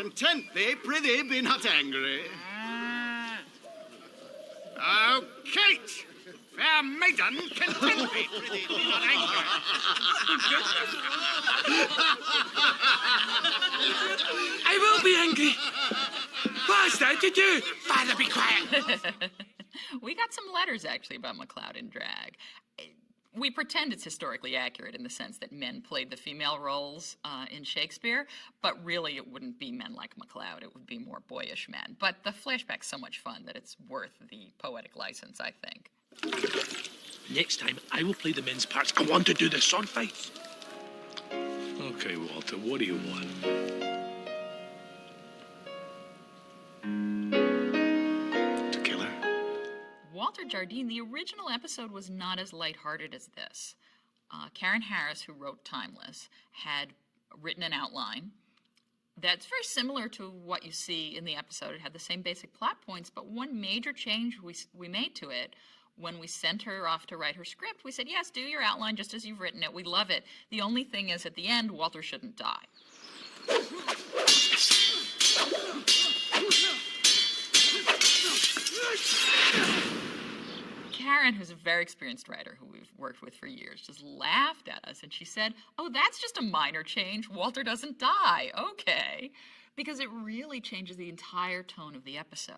Content thee, prithee, be not angry. Oh, Kate! Fair maiden, content thee, prithee, be not angry. I will be angry. What's that to do? Father, be quiet. We got some letters, actually, about MacLeod in drag. We pretend it's historically accurate in the sense that men played the female roles in Shakespeare, but really it wouldn't be men like MacLeod. It would be more boyish men. But the flashback's so much fun that it's worth the poetic license, I think. Next time, I will play the men's parts. I want to do the sword fights. Okay, Walter, what do you want? To kill her? Walter Jardine, the original episode was not as lighthearted as this. Karen Harris, who wrote Timeless, had written an outline that's very similar to what you see in the episode. It had the same basic plot points, but one major change we made to it when we sent her off to write her script, we said, yes, do your outline just as you've written it. We love it. The only thing is, at the end, Walter shouldn't die. Karen, who's a very experienced writer who we've worked with for years, just laughed at us, and she said, oh, that's just a minor change. Walter doesn't die. Okay. Because it really changes the entire tone of the episode.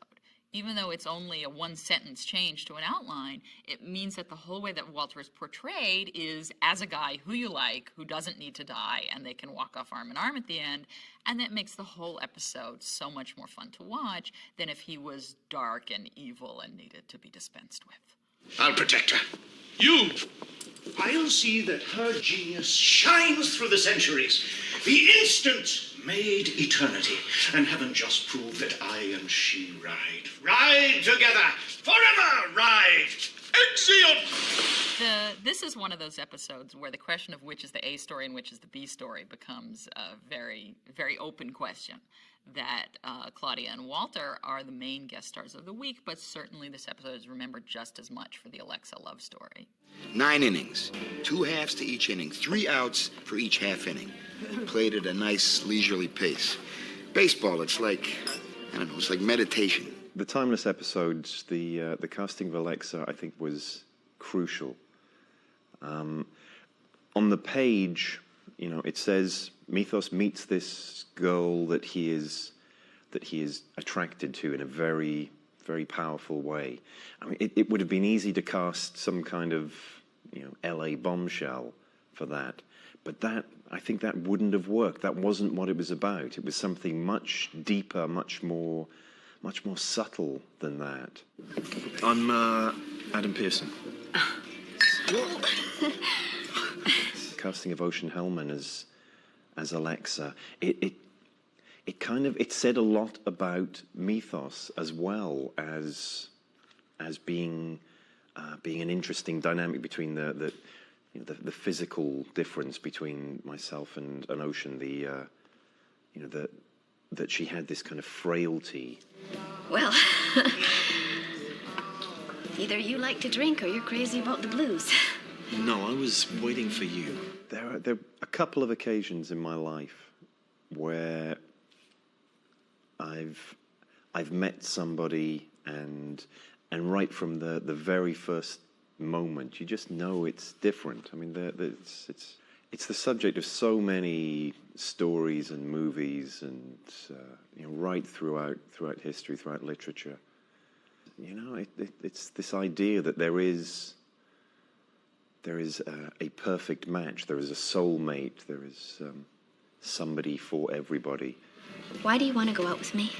Even though it's only a one-sentence change to an outline, it means that the whole way that Walter is portrayed is as a guy who you like, who doesn't need to die, and they can walk off arm in arm at the end, and that makes the whole episode so much more fun to watch than if he was dark and evil and needed to be dispensed with. I'll protect her. You! I'll see that her genius shines through the centuries. The instant made eternity. And heaven just proved that I and she ride. Ride together! Forever ride! Exeunt! This is one of those episodes where the question of which is the A story and which is the B story becomes a very, very open question. That Claudia and Walter are the main guest stars of the week, but certainly this episode is remembered just as much for the Alexa love story. 9 innings, 2 halves to each inning, 3 outs for each half inning. Played at a nice leisurely pace. Baseball, it's like, I don't know, it's like meditation. The Timeless episodes, the casting of Alexa, I think, was crucial. On the page, you know, it says Mythos meets this girl that he is attracted to in a very, very powerful way. I mean, it would have been easy to cast some kind of, you know, LA bombshell for that, but I think that wouldn't have worked. That wasn't what it was about. It was something much deeper, much more subtle than that. I'm Adam Pearson. The casting of Ocean Hellman as Alexa, it said a lot about Mythos as well as being an interesting dynamic between the physical difference between myself and Ocean, that she had this kind of frailty. Well, either you like to drink or you're crazy about the blues. No, I was waiting for you. There are a couple of occasions in my life where I've met somebody and right from the very first moment, you just know it's different. I mean, it's the subject of so many stories and movies, and right throughout history, throughout literature. You know, it's this idea that there is a perfect match, there is a soulmate, there is somebody for everybody. Why do you want to go out with me?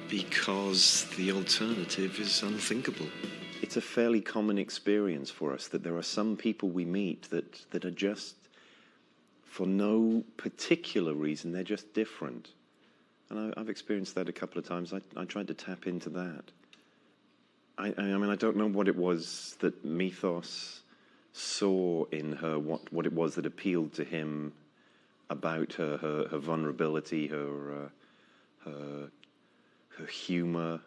Because the alternative is unthinkable. It's a fairly common experience for us that there are some people we meet that are just, for no particular reason, they're just different. And I've experienced that a couple of times. I tried to tap into that. I mean, I don't know what it was that Mythos saw in her, what it was that appealed to him about her vulnerability, her humor.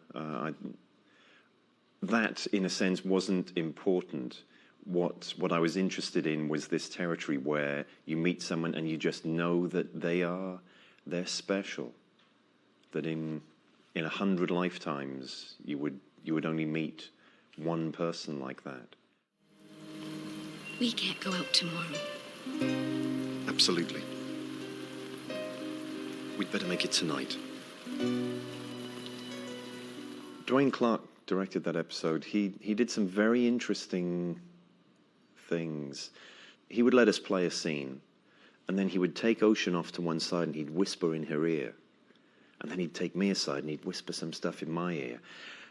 That, in a sense, wasn't important. what I was interested in was this territory where you meet someone and you just know that they're special. That in 100 lifetimes you would only meet one person like that. We can't go out tomorrow. Absolutely. We'd better make it tonight. Dwayne Clark directed that episode. He did some very interesting things. He would let us play a scene, and then he would take Ocean off to one side and he'd whisper in her ear. And then he'd take me aside and he'd whisper some stuff in my ear,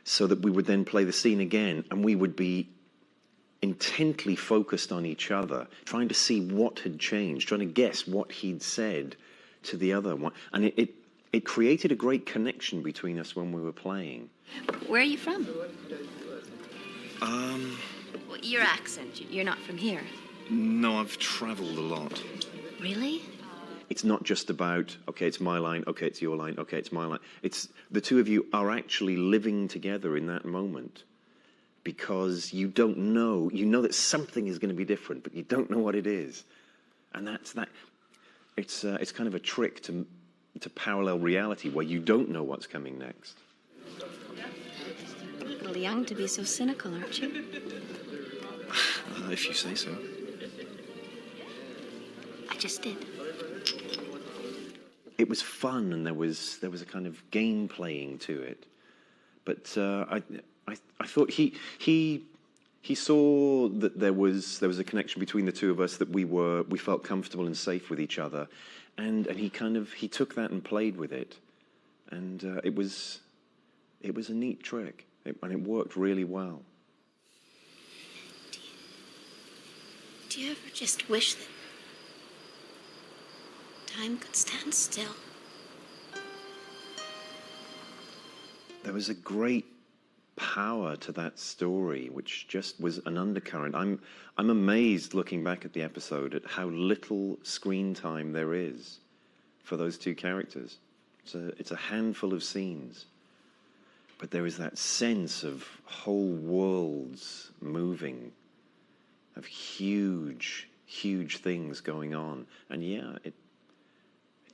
so that we would then play the scene again and we would be intently focused on each other, trying to see what had changed, trying to guess what he'd said to the other one. And it created a great connection between us when we were playing. Where are you from? Um, Well, your accent. You're not from here. no, I've traveled a lot. Really? It's not just about, okay, it's my line, okay, it's your line, okay, it's my line. It's the two of you are actually living together in that moment, because you don't know, you know that something is going to be different, but you don't know what it is. And that's that. It's kind of a trick to parallel reality where you don't know what's coming next. A little young to be so cynical, aren't you? If you say so. I just did. It was fun, and there was a kind of game playing to it. But I thought he saw that there was a connection between the two of us, that we felt comfortable and safe with each other, and he took that and played with it, and it was a neat trick, and it worked really well. Do you ever just wish that time could stand still? There was a great power to that story, which just was an undercurrent. I'm amazed looking back at the episode at how little screen time there is for those two characters. It's a handful of scenes, but there is that sense of whole worlds moving, of huge things going on, and yeah, it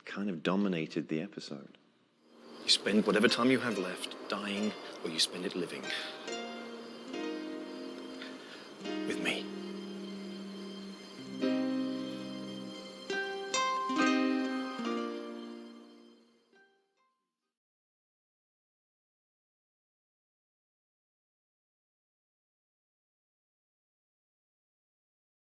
kind of dominated the episode. You spend whatever time you have left dying, or you spend it living. With me.